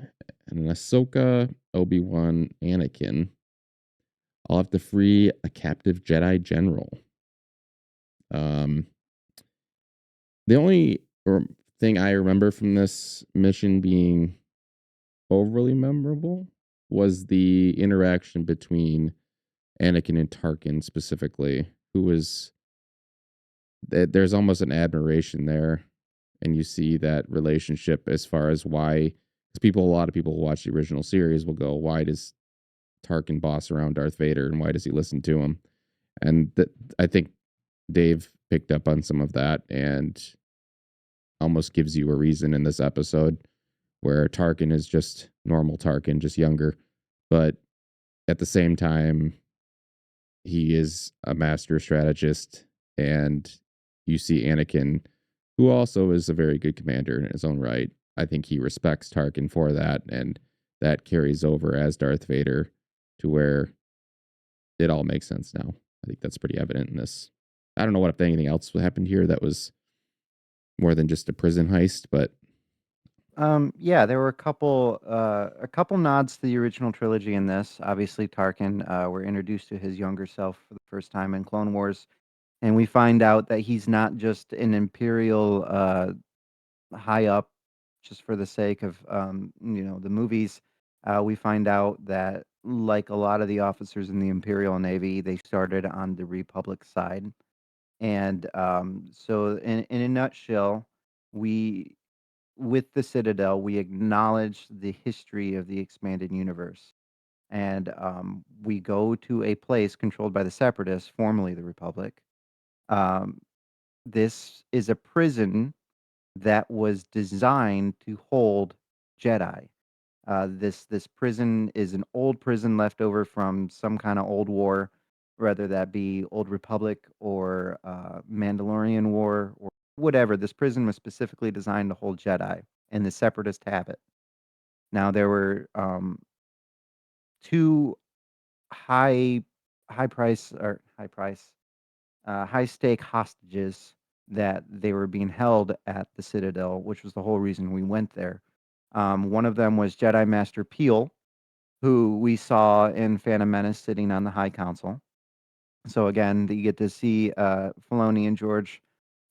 and Ahsoka, Obi-Wan, Anakin all have to free a captive Jedi general. Um, the only thing I remember from this mission being overly memorable was the interaction between Anakin and Tarkin specifically, who was there's almost an admiration there, and you see that relationship as far as why. Because a lot of people who watch the original series will go, why does Tarkin boss around Darth Vader, and why does he listen to him? And I think Dave picked up on some of that and almost gives you a reason in this episode where Tarkin is just normal Tarkin, just younger, but at the same time, he is a master strategist, and you see Anakin, who also is a very good commander in his own right. I think he respects Tarkin for that, and that carries over as Darth Vader to where it all makes sense now. I think that's pretty evident in this. I don't know what if anything else happened here that was more than just a prison heist, but Yeah, there were a couple nods to the original trilogy in this. Obviously, Tarkin, we're introduced to his younger self for the first time in Clone Wars, and we find out that he's not just an Imperial high up just for the sake of the movies. We find out that like a lot of the officers in the Imperial Navy, they started on the Republic side. And so in a nutshell, we with the Citadel, we acknowledge the history of the expanded universe. And we go to a place controlled by the Separatists, formerly the Republic. Um, this is a prison that was designed to hold Jedi. This prison is an old prison left over from some kind of old war, whether that be Old Republic or Mandalorian War or whatever. This prison was specifically designed to hold Jedi, and the Separatists have it. Now there were two high high price or high price high stake hostages that they were being held at the Citadel, which was the whole reason we went there. One of them was Jedi Master Peel, who we saw in Phantom Menace sitting on the High Council. So again, you get to see Filoni and George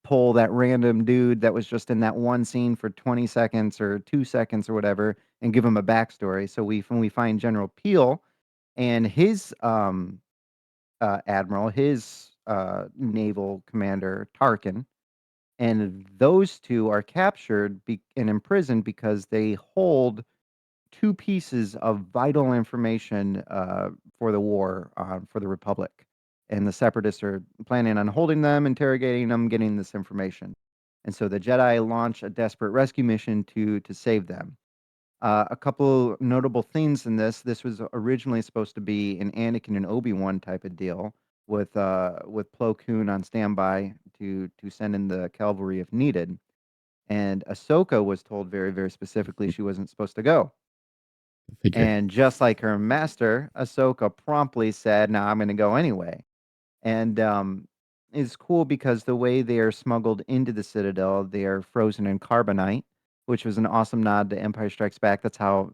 pull that random dude that was just in that one scene for 20 seconds or 2 seconds or whatever, and give him a backstory. So when we find General Peel and his admiral, his naval commander Tarkin, and those two are captured and imprisoned because they hold two pieces of vital information for the war for the Republic. And the Separatists are planning on holding them, interrogating them, getting this information. And so the Jedi launch a desperate rescue mission to save them. A couple notable things in this. This was originally supposed to be an Anakin and Obi-Wan type of deal with Plo Koon on standby to send in the cavalry if needed. And Ahsoka was told very, very specifically she wasn't supposed to go. figure. And just like her master, Ahsoka promptly said, "No, I'm gonna go anyway." And, it's cool because the way they are smuggled into the Citadel, they are frozen in carbonite, which was an awesome nod to Empire Strikes Back. That's how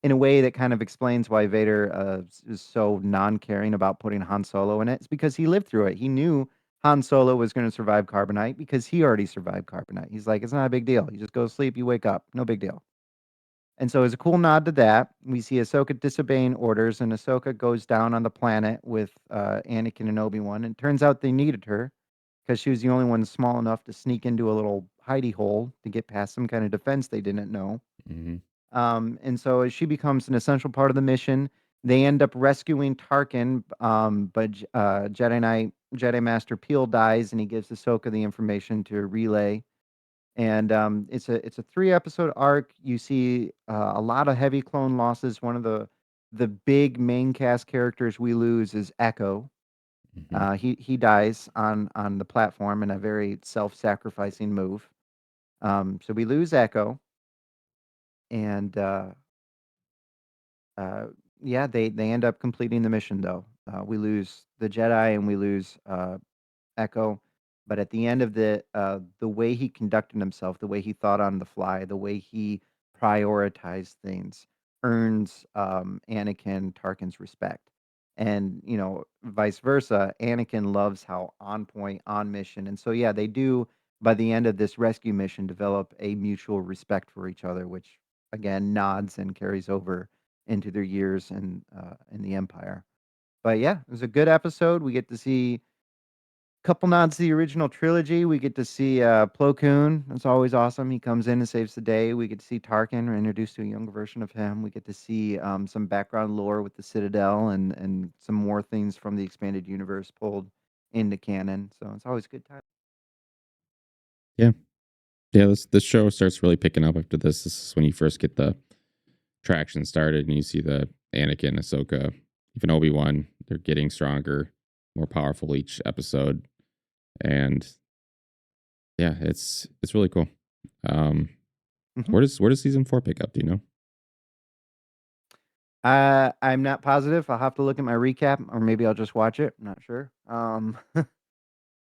in a way that kind of explains why Vader, is so non-caring about putting Han Solo in it. It's because he lived through it. He knew Han Solo was gonna survive carbonite because he already survived carbonite. He's like, "It's not a big deal. You just go to sleep, you wake up. No big deal." And so as a cool nod to that, we see Ahsoka disobeying orders, and Ahsoka goes down on the planet with Anakin and Obi-Wan. And it turns out they needed her because she was the only one small enough to sneak into a little hidey hole to get past some kind of defense they didn't know. Hmm. And so as she becomes an essential part of the mission, they end up rescuing Tarkin, but Jedi Master Peel dies, and he gives Ahsoka the information to relay, and it's a 3 episode arc. You see a lot of heavy clone losses. One of the big main cast characters we lose is Echo. Hmm. He dies on the platform in a very self-sacrificing move. So we lose Echo, and uh, yeah, they end up completing the mission though. We lose the Jedi and we lose Echo. But at the end of the way he conducted himself, the way he thought on the fly, the way he prioritized things, earns Anakin Tarkin's respect, and vice versa. Anakin loves how on point, on mission, and so yeah, they do. By the end of this rescue mission, develop a mutual respect for each other, which again nods and carries over into their years in the Empire. But yeah, it was a good episode. We get to see couple nods to the original trilogy. We get to see Plo Koon. That's always awesome. He comes in and saves the day. We get to see Tarkin. We're introduced to a younger version of him. We get to see some background lore with the Citadel and some more things from the expanded universe pulled into canon. So it's always a good time. Yeah. Yeah, this show starts really picking up after this. This is when you first get the traction started and you see the Anakin, Ahsoka, even Obi-Wan, they're getting stronger, more powerful each episode. And yeah, it's really cool. Um hmm where does season 4 pick up, do you know? I'm not positive. I'll have to look at my recap, or maybe I'll just watch it. I'm not sure.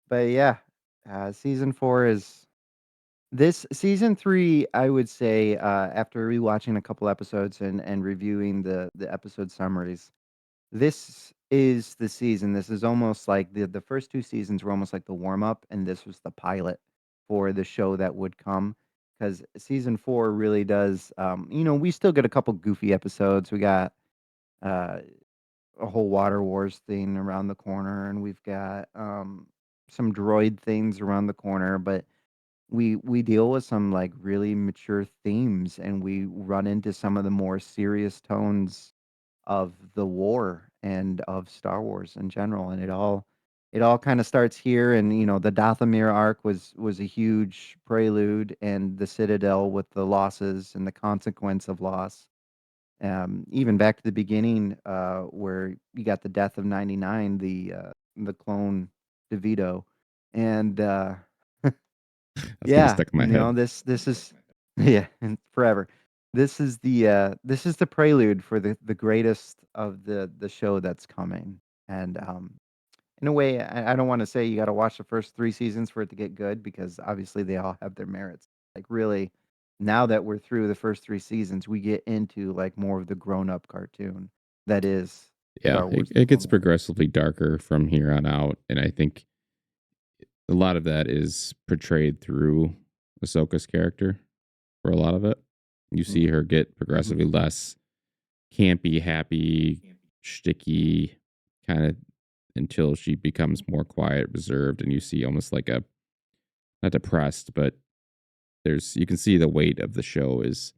But yeah, season 4 is this season 3. I would say after rewatching a couple episodes and reviewing the episode summaries, this is the season. This is almost like the first 2 seasons were almost like the warm up, and this was the pilot for the show that would come. Because season 4 really does, we still get a couple goofy episodes. We got uh, a whole Water Wars thing around the corner, and we've got some droid things around the corner. But we deal with some like really mature themes, and we run into some of the more serious tones of the war and of Star Wars in general, and it all kind of starts here. And the Dathomir arc was a huge prelude, and the Citadel with the losses and the consequence of loss. Even back to the beginning, where you got the death of 99, the clone DeVito, and That's kind of yeah, stuck in my head. this is yeah, and forever. This is the prelude for the greatest of the show that's coming. And in a way, I don't want to say you got to watch the first 3 seasons for it to get good, because obviously they all have their merits. Like really, now that we're through the first 3 seasons, we get into like more of the grown-up cartoon that is Yeah, Star it, Wars: The it Clone gets Wars. progressively darker from here on out, and I think a lot of that is portrayed through Ahsoka's character. For a lot of it, you Mm, see her get mhm, progressively less campy, happy, sticky, kind of until she becomes more quiet, reserved, and you see almost like a not depressed, but you can see the weight of the show is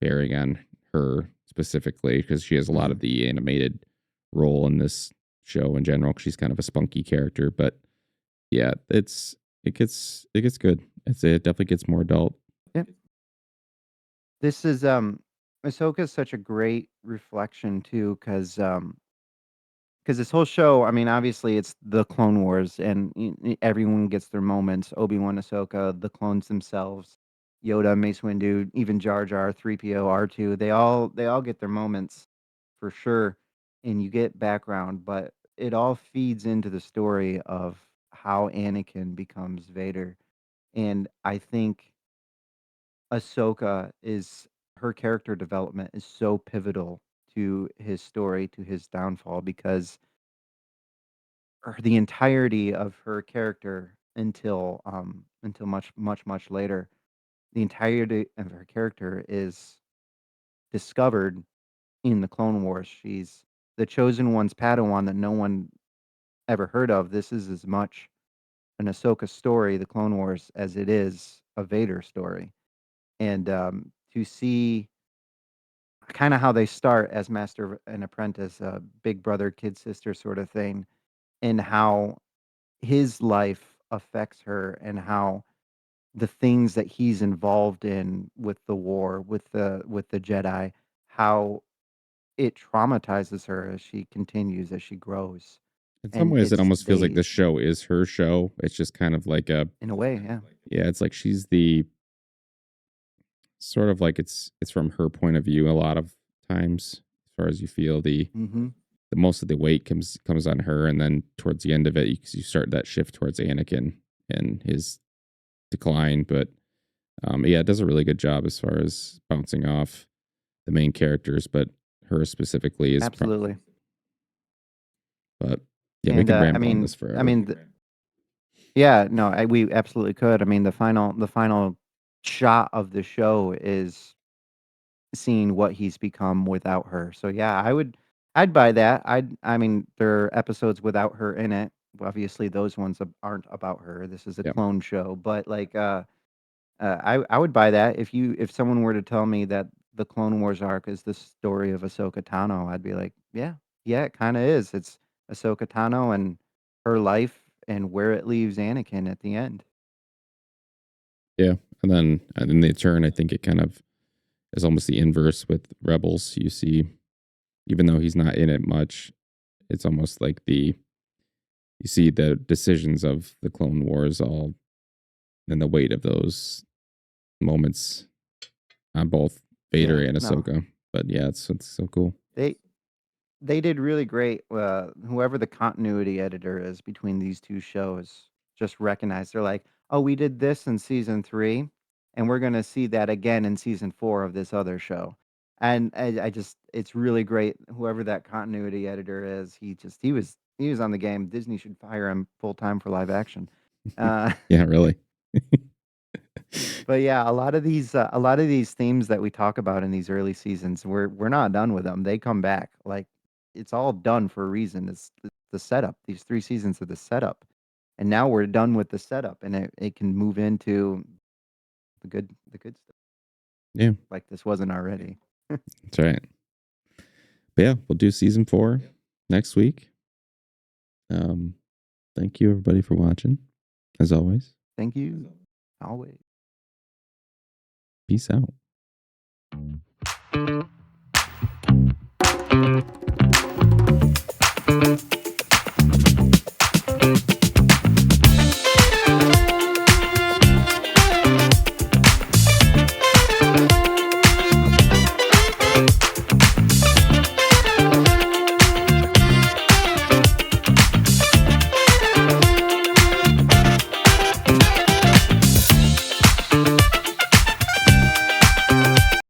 bearing on her specifically because she has a lot of mhm. the animated role in this show in general. She's kind of a spunky character, but yeah, it gets good. It definitely gets more adult. Yep. This is Ahsoka is such a great reflection too, because this whole show, I mean, obviously it's the Clone Wars, and everyone gets their moments. Obi-Wan, Ahsoka, the clones themselves, Yoda, Mace Windu, even Jar Jar, 3PO, R2. They all get their moments for sure, and you get background, but it all feeds into the story of how Anakin becomes Vader. And I think Ahsoka is her character development is so pivotal to his story, to his downfall, because the entirety of her character until much much much later, the entirety of her character is discovered in the Clone Wars. She's the chosen one's Padawan that no one ever heard of. This is as much an Ahsoka story, the Clone Wars, as it is a Vader story. And to see kind of how they start as master and apprentice, big brother kid sister sort of thing, and how his life affects her, and how the things that he's involved in with the war, with the Jedi, how it traumatizes her as she continues, as she grows. In some And ways, it it's almost feels like they this show is her show. It's just kind of like a in a way, yeah. yeah. It's like she's the sort of like it's from her point of view a lot of times. As far as you feel Mhm. the most of the weight comes on her, and then towards the end of it, you start that shift towards Anakin and his decline. But yeah, it does a really good job as far as bouncing off the main characters, but her specifically is. Absolutely. But yeah, we And could I ramble on mean this I forever. mean yeah, no, we absolutely could. I mean, the final shot of the show is seeing what he's become without her. So yeah, I'd buy that. I mean, there are episodes without her in it. Obviously, those ones aren't about her. This is a Yeah, clone show, but like I would buy that if someone were to tell me that the Clone Wars arc is the story of Ahsoka Tano, I'd be like, yeah, yeah, it kind of is. It's Ahsoka Tano and her life and where it leaves Anakin at the end. yeah, and then they turn. I think it kind of is almost the inverse with Rebels. You see, even though he's not in it much, it's almost like you see the decisions of the Clone Wars all and the weight of those moments on both Vader Yeah, and no, Ahsoka. But yeah, it's so cool. They they did really great. Whoever the continuity editor is between these 2 shows just recognized they're like, "Oh, we did this in season 3, and we're gonna see that again in season 4 of this other show." And I just it's really great. Whoever that continuity editor is, he was on the game. Disney should fire him full time for live action. Uh Yeah, really. But yeah, a lot of these themes that we talk about in these early seasons, we're not done with them. They come back. Like it's all done for a reason. It's the setup. These 3 seasons of the setup. And now we're done with the setup and it can move into the good stuff Yeah, like this wasn't already. that's right. But yeah, we'll do season 4 next week. Thank you everybody for watching. As always, Thank you. Always. peace out.